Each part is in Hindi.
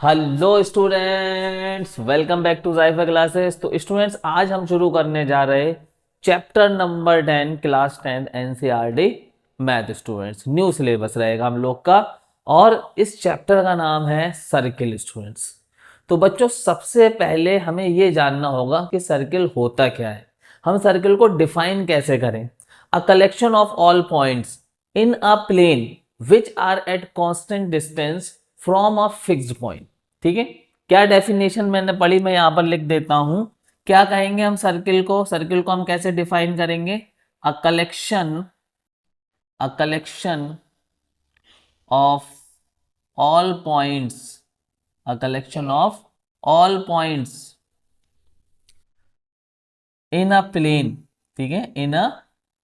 Hello students, welcome back to जाइफा क्लासेस। तो स्टूडेंट्स, आज हम शुरू करने जा रहे chapter number 10 class 10 NCERT math. Students, new syllabus रहेगा हम लोग का और इस चैप्टर का नाम है सर्किल। स्टूडेंट्स, तो बच्चों सबसे पहले हमें ये जानना होगा कि सर्किल होता क्या है, हम सर्किल को डिफाइन कैसे करें। A collection of all points in a plane which are at constant distance from a fixed point. ठीक है, क्या डेफिनेशन मैंने पढ़ी मैं यहां पर लिख देता हूं। क्या कहेंगे हम सर्किल को हम कैसे डिफाइन करेंगे। A collection of all points, a collection of all points in a plane. ठीक है, in a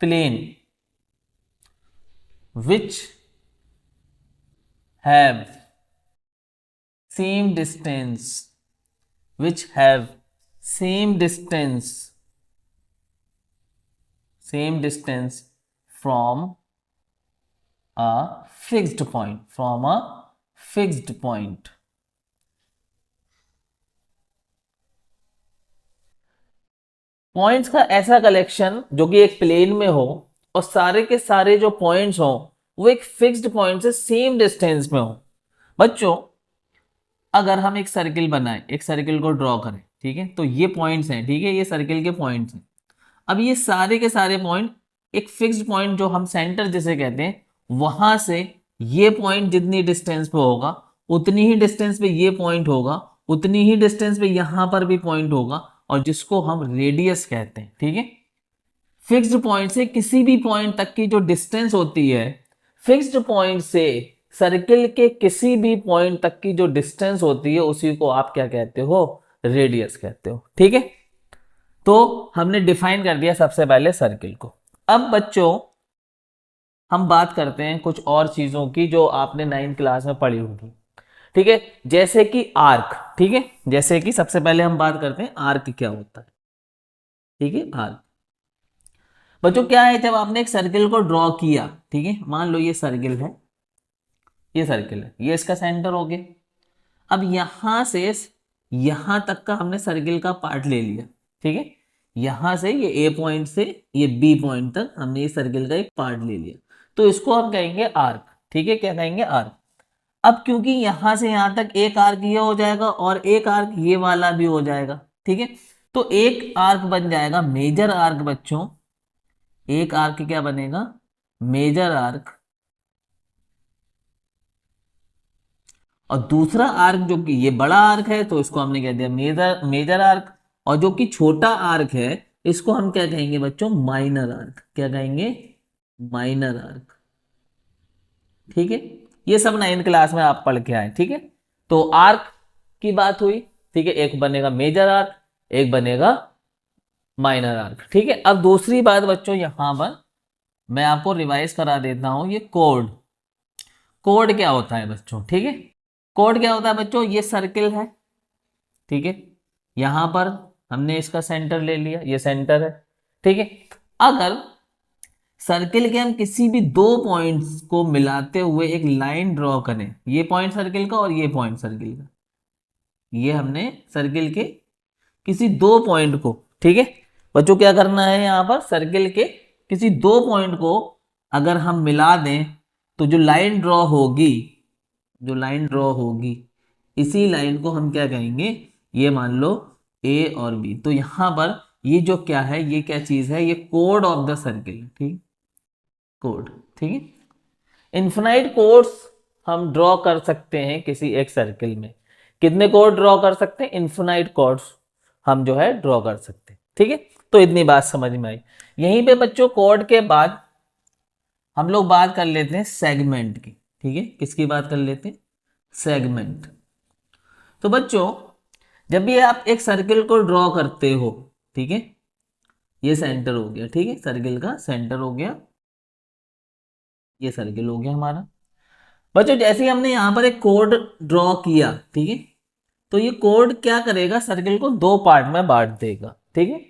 plane which have same distance, which have same distance from a fixed point. Points का ऐसा कलेक्शन जो कि एक प्लेन में हो और सारे के सारे जो पॉइंट्स हो वो एक फिक्स्ड पॉइंट से सेम डिस्टेंस में हो। बच्चों, अगर हम एक सर्किल बनाए, एक सर्किल को ड्रॉ करें, ठीक है, तो ये पॉइंट्स हैं, ठीक है, ये सर्किल के पॉइंट्स हैं। अब ये सारे के सारे पॉइंट एक फिक्स्ड पॉइंट जो हम सेंटर जिसे कहते हैं वहां से ये पॉइंट जितनी डिस्टेंस पे होगा उतनी ही डिस्टेंस पे ये पॉइंट होगा, उतनी ही डिस्टेंस पे यहां पर भी पॉइंट होगा, और जिसको हम रेडियस कहते हैं। ठीक है, फिक्स्ड पॉइंट से किसी भी पॉइंट तक की जो डिस्टेंस होती है, फिक्स्ड पॉइंट से सर्किल के किसी भी पॉइंट तक की जो डिस्टेंस होती है उसी को आप क्या कहते हो, रेडियस कहते हो। ठीक है, तो हमने डिफाइन कर दिया सबसे पहले सर्किल को। अब बच्चों हम बात करते हैं कुछ और चीजों की जो आपने 9th क्लास में पढ़ी होगी। ठीक है, जैसे कि आर्क। ठीक है, जैसे कि सबसे पहले हम बात करते हैं आर्क क्या होता है। ठीक है, आर्क बच्चों क्या है, जब आपने एक सर्किल को ड्रॉ किया, ठीक है, मान लो ये सर्किल है, ये सर्किल है, ये इसका सेंटर हो गया। अब यहां से यहां तक का हमने सर्किल का पार्ट ले लिया। ठीक है, यहां से ये ए पॉइंट से ये बी पॉइंट तक हमने ये सर्किल का एक पार्ट ले लिया, तो इसको हम कहेंगे आर्क। ठीक है, क्या कहेंगे, आर्क। अब क्योंकि यहां से यहां तक एक आर्क ये हो जाएगा और एक आर्क ये वाला भी हो जाएगा। ठीक है, तो एक आर्क बन जाएगा मेजर आर्क। बच्चों, एक आर्क क्या बनेगा, मेजर आर्क। और दूसरा आर्क जो कि ये बड़ा आर्क है तो इसको हमने कह दिया मेजर मेजर आर्क, और जो कि छोटा आर्क है इसको हम क्या कहेंगे बच्चों, माइनर आर्क। क्या कहेंगे, माइनर आर्क। ठीक है, ये सब 9th क्लास में आप पढ़ के आए। ठीक है, तो आर्क की बात हुई। ठीक है, एक बनेगा मेजर आर्क, एक बनेगा माइनर आर्क। ठीक है, अब दूसरी बात बच्चों यहां पर मैं आपको रिवाइज करा देता हूं, ये कोड। कोड क्या होता है बच्चों, ठीक है, कोड क्या होता है बच्चों, ये सर्किल है। ठीक है, यहां पर हमने इसका सेंटर ले लिया, ये सेंटर है। ठीक है, अगर सर्किल के हम किसी भी दो पॉइंट्स को मिलाते हुए एक लाइन ड्रॉ करें, ये पॉइंट सर्किल का और ये पॉइंट सर्किल का, ये हमने सर्किल के किसी दो पॉइंट को, ठीक है बच्चों, क्या करना है यहां पर, सर्किल के किसी दो पॉइंट को अगर हम मिला दें तो जो लाइन ड्रॉ होगी, जो लाइन ड्रॉ होगी इसी लाइन को हम क्या कहेंगे, ये मान लो ए और बी। तो यहां पर ये जो क्या है, ये क्या चीज है, ये कोड ऑफ द सर्किल। ठीक, कोड। ठीक है, इन्फिनाइट कोड्स हम ड्रॉ कर सकते हैं किसी एक सर्किल में। कितने कोड ड्रॉ कर सकते हैं, इन्फिनाइट कोड्स हम जो है ड्रॉ कर सकते हैं। ठीक है, तो इतनी बात समझ में आई। यहीं पे बच्चों कोड के बाद हम लोग बात कर लेते हैं सेगमेंट की। ठीक है, किसकी बात कर लेते हैं, सेगमेंट। तो बच्चों जब भी आप एक सर्किल को ड्रॉ करते हो, ठीक है, ये सेंटर हो गया, ठीक है, सर्किल का सेंटर हो गया, ये सर्किल हो गया हमारा। बच्चों जैसे ही हमने यहां पर एक कोड ड्रॉ किया, ठीक है, तो ये कोड क्या करेगा, सर्किल को दो पार्ट में बांट देगा। ठीक है,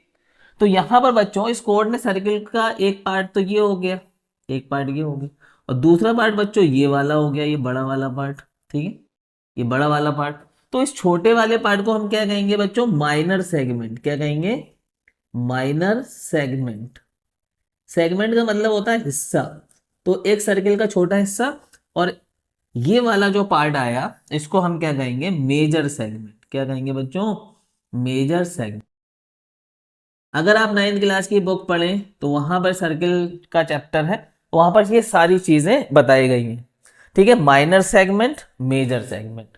तो यहां पर बच्चों इस कोड में सर्किल का एक पार्ट तो ये हो गया, एक पार्ट ये हो गया, और दूसरा पार्ट बच्चों ये वाला हो गया, ये बड़ा वाला पार्ट। ठीक है, ये बड़ा वाला पार्ट। तो इस छोटे वाले पार्ट को हम क्या कहेंगे बच्चों, माइनर सेगमेंट। क्या कहेंगे, माइनर सेगमेंट। सेगमेंट का मतलब होता है हिस्सा, तो एक सर्किल का छोटा हिस्सा, और ये वाला जो पार्ट आया इसको हम क्या कहेंगे, मेजर सेगमेंट। क्या कहेंगे बच्चों, मेजर सेगमेंट। अगर आप 9th क्लास की बुक पढ़ें तो वहां पर सर्किल का चैप्टर है, वहां पर ये सारी चीजें बताई गई हैं। ठीक है, माइनर सेगमेंट, मेजर सेगमेंट।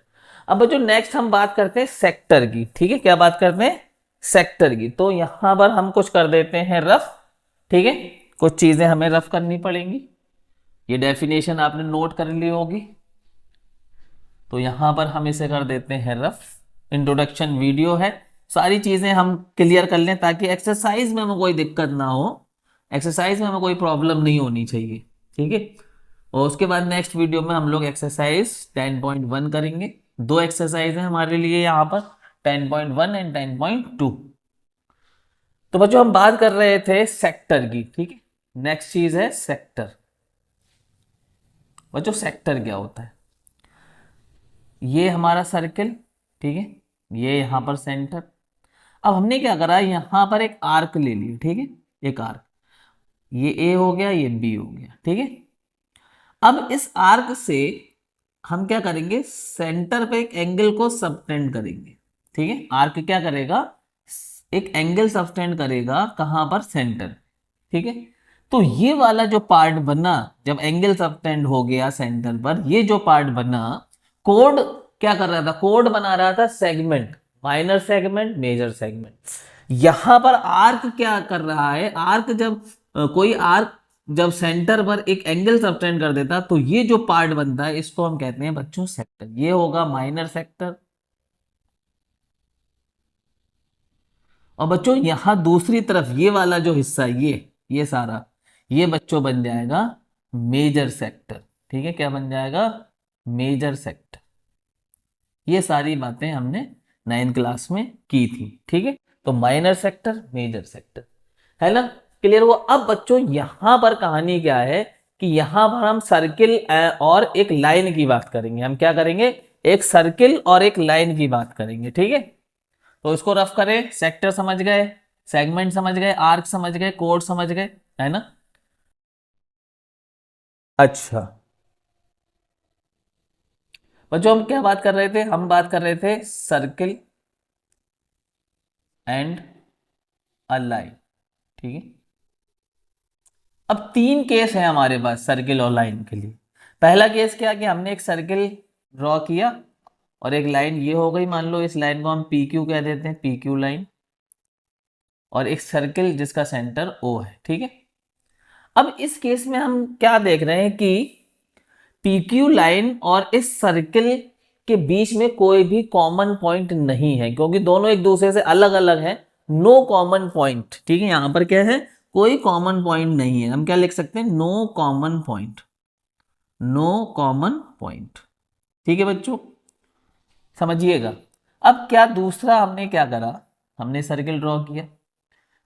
अब बच्चों नेक्स्ट हम बात करते हैं सेक्टर की। ठीक है, क्या बात करते हैं, सेक्टर की। तो यहां पर हम कुछ कर देते हैं रफ। ठीक है, कुछ चीजें हमें रफ करनी पड़ेंगी। ये डेफिनेशन आपने नोट कर ली होगी, तो यहां पर हम इसे कर देते हैं रफ। इंट्रोडक्शन वीडियो है, सारी चीजें हम क्लियर कर लें ताकि एक्सरसाइज में हमें कोई दिक्कत ना हो, एक्सरसाइज में हमें कोई प्रॉब्लम नहीं होनी चाहिए। ठीक है, और उसके बाद नेक्स्ट वीडियो में हम लोग एक्सरसाइज 10.1 करेंगे। दो एक्सरसाइज है हमारे लिए यहाँ पर, 10.1 एंड 10.2। तो बच्चों हम बात कर रहे थे सेक्टर की। ठीक है, नेक्स्ट चीज है सेक्टर। बच्चों सेक्टर क्या होता है, ये हमारा सर्किल, ठीक है, ये यहां पर सेंटर। अब हमने क्या करा, यहां पर एक आर्क ले लिया। ठीक है, एक आर्क, ये ए हो गया, ये बी हो गया। ठीक है, अब इस आर्क से हम क्या करेंगे, सेंटर पे एक एंगल को सबटेंड करेंगे। ठीक है, आर्क क्या करेगा, एक एंगल सबटेंड करेगा, कहां पर, सेंटर। ठीक है, तो ये वाला जो पार्ट बना, जब एंगल सबटेंड हो गया सेंटर पर, ये जो पार्ट बना, कोड क्या कर रहा था, कोड बना रहा था segment, minor segment, major segment. यहां पर आर्क क्या कर रहा है, आर्क जब कोई आर्क जब सेंटर पर एक एंगल सबटेंड कर देता, तो ये जो पार्ट बनता है इसको हम कहते हैं बच्चों सेक्टर। ये होगा माइनर सेक्टर। और बच्चों यहां दूसरी तरफ ये वाला जो हिस्सा, ये सारा, ये बच्चों बन जाएगा मेजर सेक्टर। ठीक है, क्या बन जाएगा, मेजर सेक्टर। ये सारी बातें हमने 9th क्लास में की थी। ठीक है, तो माइनर सेक्टर, मेजर सेक्टर, है ना, क्लियर हुआ। अब बच्चों यहां पर कहानी क्या है कि यहां पर हम सर्किल और एक लाइन की बात करेंगे। हम क्या करेंगे, एक सर्किल और एक लाइन की बात करेंगे। ठीक है, तो इसको रफ करें, सेक्टर समझ गए, सेगमेंट समझ गए, आर्क समझ गए, कोड समझ गए, है ना। अच्छा बच्चों हम क्या बात कर रहे थे, हम बात कर रहे थे सर्किल एंड अ लाइन। ठीक है, अब तीन केस है हमारे पास सर्किल और लाइन के लिए। पहला केस क्या, कि हमने एक सर्किल ड्रॉ किया और एक लाइन ये हो गई, मान लो इस लाइन को हम पी क्यू कह देते हैं, पी क्यू लाइन, और एक सर्किल जिसका सेंटर ओ है। ठीक है, अब इस केस में हम क्या देख रहे हैं कि पीक्यू लाइन और इस सर्किल के बीच में कोई भी कॉमन पॉइंट नहीं है, क्योंकि दोनों एक दूसरे से अलग अलग है। No common point. ठीक है, यहां पर क्या है, कोई कॉमन पॉइंट नहीं है। हम क्या लिख सकते हैं, no common point, no common point. ठीक है बच्चों, समझिएगा। अब क्या दूसरा हमने क्या करा, हमने सर्किल ड्रॉ किया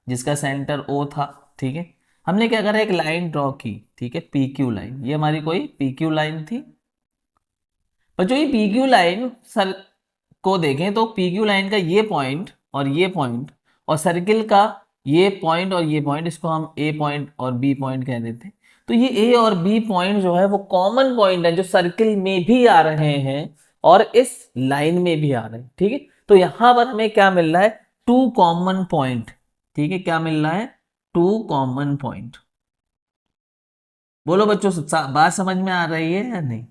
जिसका सेंटर ओ था। ठीक है, हमने क्या करा, एक लाइन ड्रॉ की। ठीक है, पी क्यू लाइन, ये हमारी कोई पी क्यू लाइन थी। बच्चों ये पी क्यू लाइन सर को देखें तो पी क्यू लाइन का ये पॉइंट और ये पॉइंट और सर्किल का ये पॉइंट और ये पॉइंट, इसको हम ए पॉइंट और बी पॉइंट कह देते हैं। तो ये ए और बी पॉइंट जो है वो कॉमन पॉइंट है, जो सर्किल में भी आ रहे हैं और इस लाइन में भी आ रहे हैं। ठीक है, तो यहां पर हमें क्या मिल रहा है, टू कॉमन पॉइंट। ठीक है, क्या मिल रहा है, टू कॉमन पॉइंट। बोलो बच्चों, बात समझ में आ रही है या नहीं।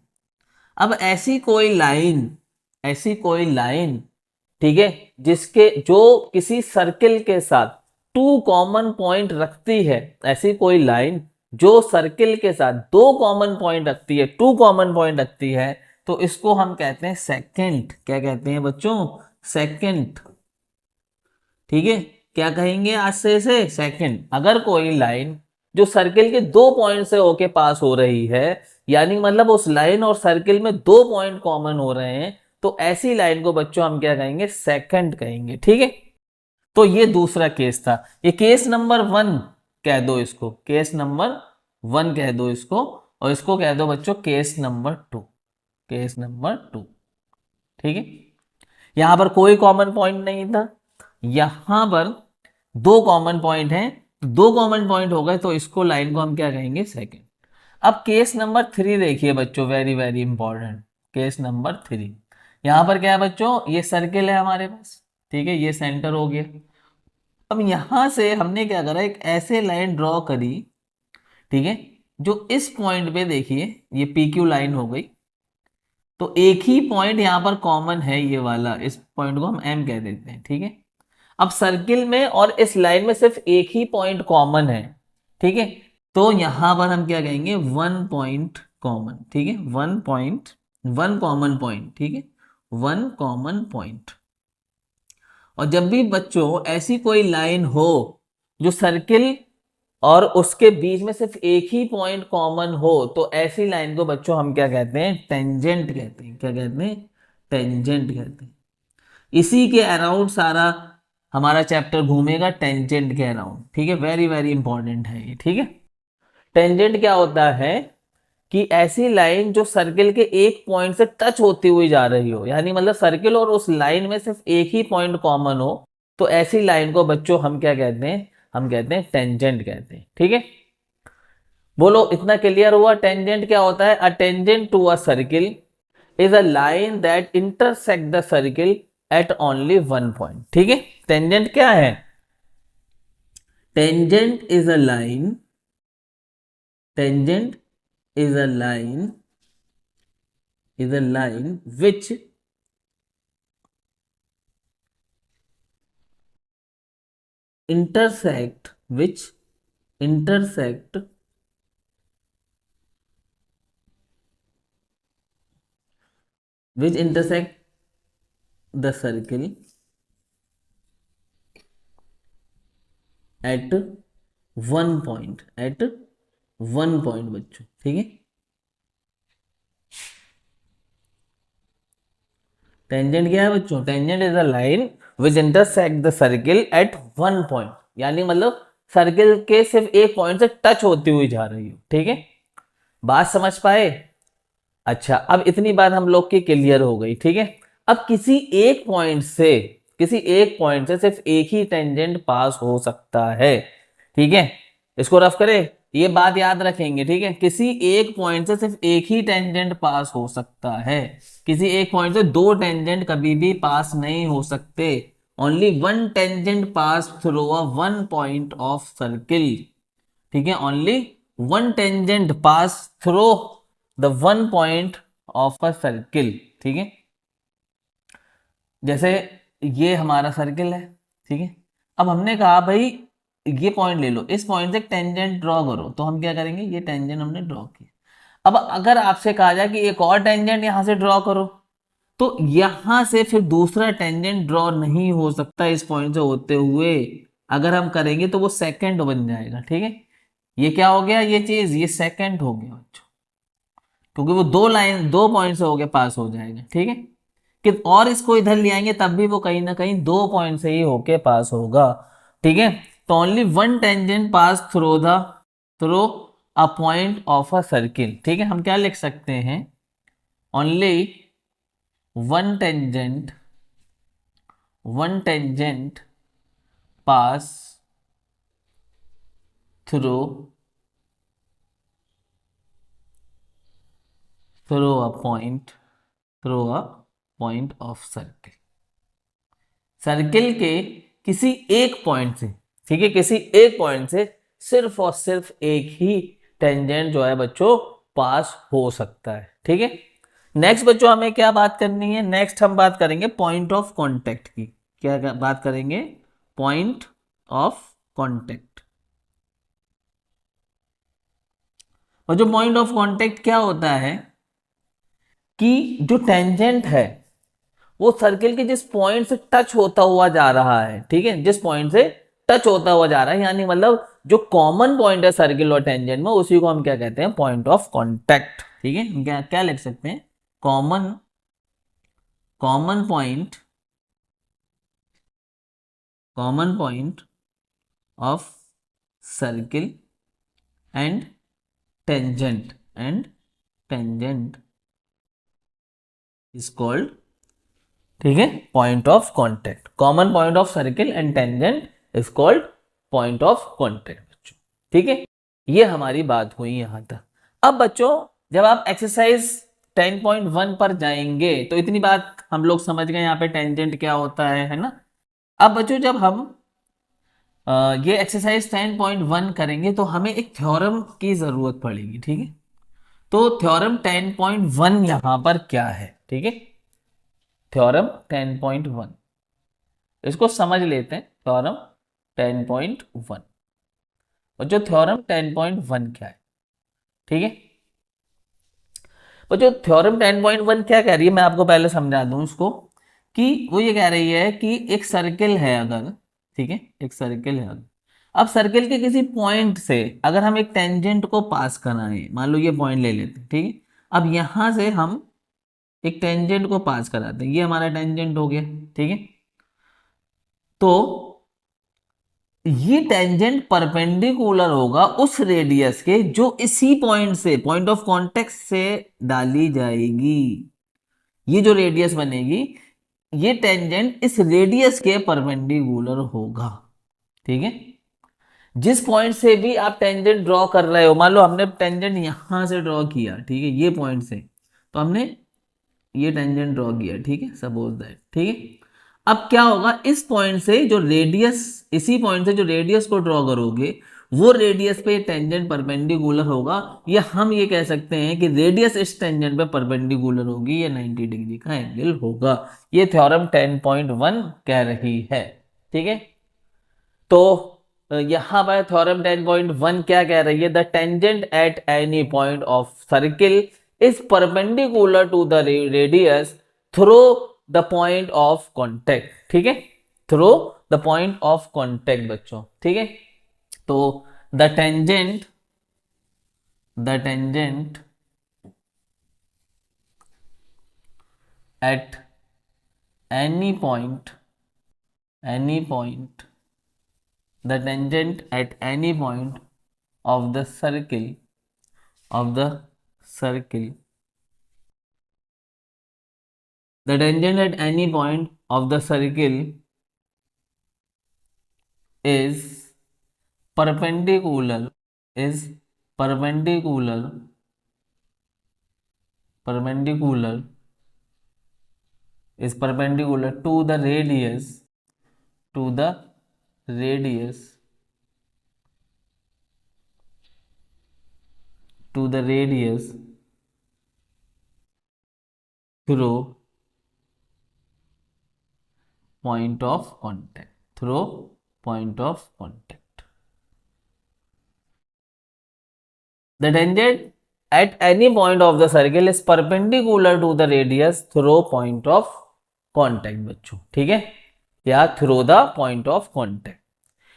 अब ऐसी कोई लाइन, ऐसी कोई लाइन, ठीक है, जिसके जो किसी सर्किल के साथ टू कॉमन पॉइंट रखती है, ऐसी कोई लाइन जो सर्किल के साथ दो कॉमन पॉइंट रखती है, टू कॉमन पॉइंट रखती है, तो इसको हम कहते हैं सेकंड। क्या कहते हैं बच्चों, सेकंड। ठीक है, क्या कहेंगे आज से इसे, सेकंड। अगर कोई लाइन जो सर्किल के दो पॉइंट से होके पास हो रही है, यानी मतलब उस लाइन और सर्किल में दो पॉइंट कॉमन हो रहे हैं, तो ऐसी लाइन को बच्चों हम क्या कहेंगे, सेकंड कहेंगे। ठीक है, तो ये दूसरा केस था। ये केस नंबर 1 कह दो इसको, केस नंबर 1 कह दो इसको, और इसको कह दो बच्चों केस नंबर 2, केस नंबर 2। ठीक है, यहां पर कोई कॉमन पॉइंट नहीं था, यहां पर दो कॉमन पॉइंट हैं, दो कॉमन पॉइंट हो गए तो इसको लाइन को हम क्या कहेंगे, सेकंड। अब केस नंबर 3 देखिए बच्चों, very very important. Case number 3, यहां पर क्या है बच्चों, ये सर्किल है हमारे पास, ठीक है, ये सेंटर हो गया। अब यहां से हमने क्या करा, एक ऐसे लाइन ड्रॉ करी, ठीक है, जो इस पॉइंट पे देखिए ये पी क्यू लाइन हो गई, तो एक ही पॉइंट यहां पर कॉमन है, ये वाला, इस पॉइंट को हम एम कह देते हैं, ठीक है। अब सर्किल में और इस लाइन में सिर्फ एक ही पॉइंट कॉमन है, ठीक है, तो यहां पर हम क्या कहेंगे, वन पॉइंट कॉमन, ठीक है, one point, one common point, ठीक है, वन कॉमन पॉइंट। और जब भी बच्चों ऐसी कोई लाइन हो जो सर्किल और उसके बीच में सिर्फ एक ही पॉइंट कॉमन हो, तो ऐसी लाइन को बच्चों हम क्या कहते हैं, टेंजेंट कहते हैं। क्या कहते हैं, टेंजेंट कहते हैं। इसी के अराउंड सारा हमारा चैप्टर घूमेगा, टेंजेंट के अराउंड, ठीक है, वेरी वेरी इंपॉर्टेंट है ये, ठीक है। टेंजेंट क्या होता है कि ऐसी लाइन जो सर्किल के एक पॉइंट से टच होती हुई जा रही हो, यानी मतलब सर्किल और उस लाइन में सिर्फ एक ही पॉइंट कॉमन हो, तो ऐसी लाइन को बच्चों हम क्या कहते हैं, हम कहते हैं टेंजेंट कहते हैं, ठीक है। बोलो इतना क्लियर हुआ, टेंजेंट क्या होता है, a tangent to a circle is a line that intersect the circle at only one point, ठीक है। टेंजेंट क्या है, tangent is a line, tangent is a line, is a line which intersect, which intersect, which intersect the circle at one point, at one point बच्चों, ठीक है। टेंजेंट क्या है बच्चों, tangent is a line which intersect the circle eight one point, यानी मतलब सर्किल के सिर्फ एक पॉइंट से टच होती हुई जा रही हो, ठीक है। बात समझ पाए। अच्छा, अब इतनी बात हम लोग की क्लियर हो गई, ठीक है। अब किसी एक पॉइंट से, किसी एक पॉइंट से सिर्फ एक ही टेंजेंट पास हो सकता है, ठीक है। इसको रफ करें, ये बात याद रखेंगे, ठीक है। किसी एक पॉइंट से सिर्फ एक ही टेंजेंट पास हो सकता है, किसी एक पॉइंट से दो टेंजेंट कभी भी पास नहीं हो सकते। Only one tangent pass through a one point of circle, ठीक है, only one tangent pass through the one point of a circle, ठीक है। जैसे ये हमारा सर्किल है, ठीक है। अब हमने कहा भाई ये पॉइंट ले लो, इस पॉइंट से टेंजेंट ड्रॉ करो, तो हम क्या करेंगे, ये टेंजेंट हमने ड्रॉ किया। अब अगर आपसे कहा जाए कि एक और टेंजेंट यहां से ड्रॉ करो, तो यहां से फिर दूसरा टेंजेंट ड्रॉ नहीं हो सकता इस पॉइंट से होते हुए। अगर हम करेंगे तो वो सेकंड बन जाएगा, ठीक है। ये क्या हो गया, ये चीज, ये सेकंड हो गया बच्चों, क्योंकि वो दो लाइन, दो पॉइंट से होके पास हो जाएगा, ठीक है। कि और इसको इधर ले आएंगे तब भी वो कहीं ना कहीं दो पॉइंट से ही होके पास होगा, ठीक है। तो only one tangent pass through the, through a point of a circle, ठीक है। हम क्या लिख सकते हैं, only one tangent, one tangent pass through, through a point, through a point of circle, circle के किसी एक पॉइंट से, ठीक है, किसी एक पॉइंट से सिर्फ और सिर्फ एक ही टेंजेंट जो है बच्चों पास हो सकता है, ठीक है। नेक्स्ट बच्चों हमें क्या बात करनी है, नेक्स्ट हम बात करेंगे पॉइंट ऑफ कांटेक्ट की। क्या बात करेंगे, पॉइंट ऑफ कांटेक्ट। और जो पॉइंट ऑफ कांटेक्ट क्या होता है कि जो टेंजेंट है वो सर्किल के जिस पॉइंट से टच होता हुआ जा रहा है, ठीक है, जिस पॉइंट से टच होता हुआ जा रहा है, यानी मतलब जो कॉमन पॉइंट है सर्किल और टेंजेंट में, उसी को हम क्या कहते हैं, पॉइंट ऑफ कांटेक्ट, ठीक है। हम क्या क्या लिख सकते हैं, common, common point, common point of circle and tangent, and tangent is called ठीक है, point of contact, common point of circle and tangent is called point of contact बच्चों। ठीक है, ये हमारी बात हुई यहां तक। अब बच्चों जब आप एक्सरसाइज 10.1 पर जाएंगे तो इतनी बात हम लोग समझ गए यहाँ पे टेंजेंट क्या होता है ना। अब बच्चों जब हम ये एक्सरसाइज 10.1 करेंगे तो हमें एक थ्योरम की जरूरत पड़ेगी। ठीक है, तो थ्योरम 10.1 यहां पर क्या है? ठीक है, थ्योरम 10.1 इसको समझ लेते हैं। थ्योरम 10.1 और जो थ्योरम 10.1 क्या है? ठीक है, और जो थ्योरम 10.1 क्या कह रही है मैं आपको पहले समझा दूं इसको, कि वो ये कह रही है कि एक सर्किल है अगर, ठीक है, एक सर्किल है अगर, अब सर्किल के किसी पॉइंट से अगर हम एक टेंजेंट को पास कराएं, मान लो ये पॉइंट ले लेते हैं। ठीक है, अब यहां से हम एक टेंजेंट को पास कराते हैं, ये हमारा टेंजेंट हो गया। ठीक है, तो ये टेंजेंट परपेंडिकुलर होगा उस रेडियस के जो इसी पॉइंट से, पॉइंट ऑफ कॉन्टेक्ट से डाली जाएगी। ये जो रेडियस बनेगी, ये टेंजेंट इस रेडियस के परपेंडिकुलर होगा। ठीक है, जिस पॉइंट से भी आप टेंजेंट ड्रॉ कर रहे हो, मान लो हमने टेंजेंट यहां से ड्रॉ किया, ठीक है, ये पॉइंट से, तो हमने ये टेंजेंट ड्रॉ किया। ठीक है, सपोज दैट। ठीक है, अब क्या होगा, इस पॉइंट से जो रेडियस, इसी पॉइंट से जो रेडियस को ड्रॉ करोगे वो रेडियस पे टेंजेंट परपेंडिकुलर होगा, या हम ये कह सकते हैं कि रेडियस इस टेंजेंट पे परपेंडिकुलर होगी, या 90 डिग्री का एंगल होगा। ये थ्योरम 10.1 कह रही है। ठीक है, तो यहां पर थ्योरम 10.1 क्या कह रही है? The tangent at any point of circle is perpendicular to the radius through the point of contact. ठीक है, through the point of contact बच्चों। ठीक है, तो the tangent at any point the tangent at any point of the circle the tangent at any point of the circle is perpendicular is perpendicular perpendicular is perpendicular to the radius to the radius through point of contact. The tangent at any point of the circle is perpendicular to the radius through point of contact बच्चों। ठीक है, या through the point of contact.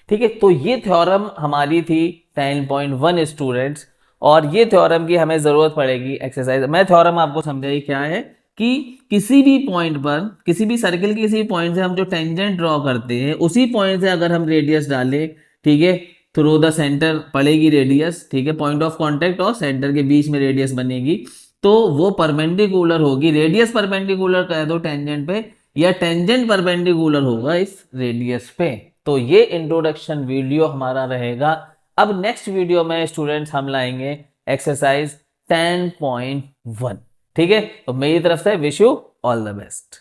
ठीक है, तो ये थ्योरम हमारी थी 10.1 स्टूडेंट्स, और ये थ्योरम की हमें जरूरत पड़ेगी एक्सरसाइज। मैं थ्योरम आपको समझाई क्या है कि किसी भी पॉइंट पर, किसी भी सर्किल के किसी पॉइंट से हम जो टेंजेंट ड्रॉ करते हैं उसी पॉइंट से अगर हम रेडियस डालें, ठीक है, थ्रू द सेंटर पड़ेगी रेडियस। ठीक है, पॉइंट ऑफ कॉन्टेक्ट और सेंटर के बीच में रेडियस बनेगी, तो वो परपेंडिकुलर होगी, रेडियस परपेंडिकुलर कह दो टेंजेंट पे, या टेंजेंट परपेंडिकुलर होगा इस रेडियस पे। तो ये इंट्रोडक्शन वीडियो हमारा रहेगा। अब नेक्स्ट वीडियो में स्टूडेंट्स हम लाएंगे एक्सरसाइज 10.1। ठीक है, तो मेरी तरफ से wish you all the best.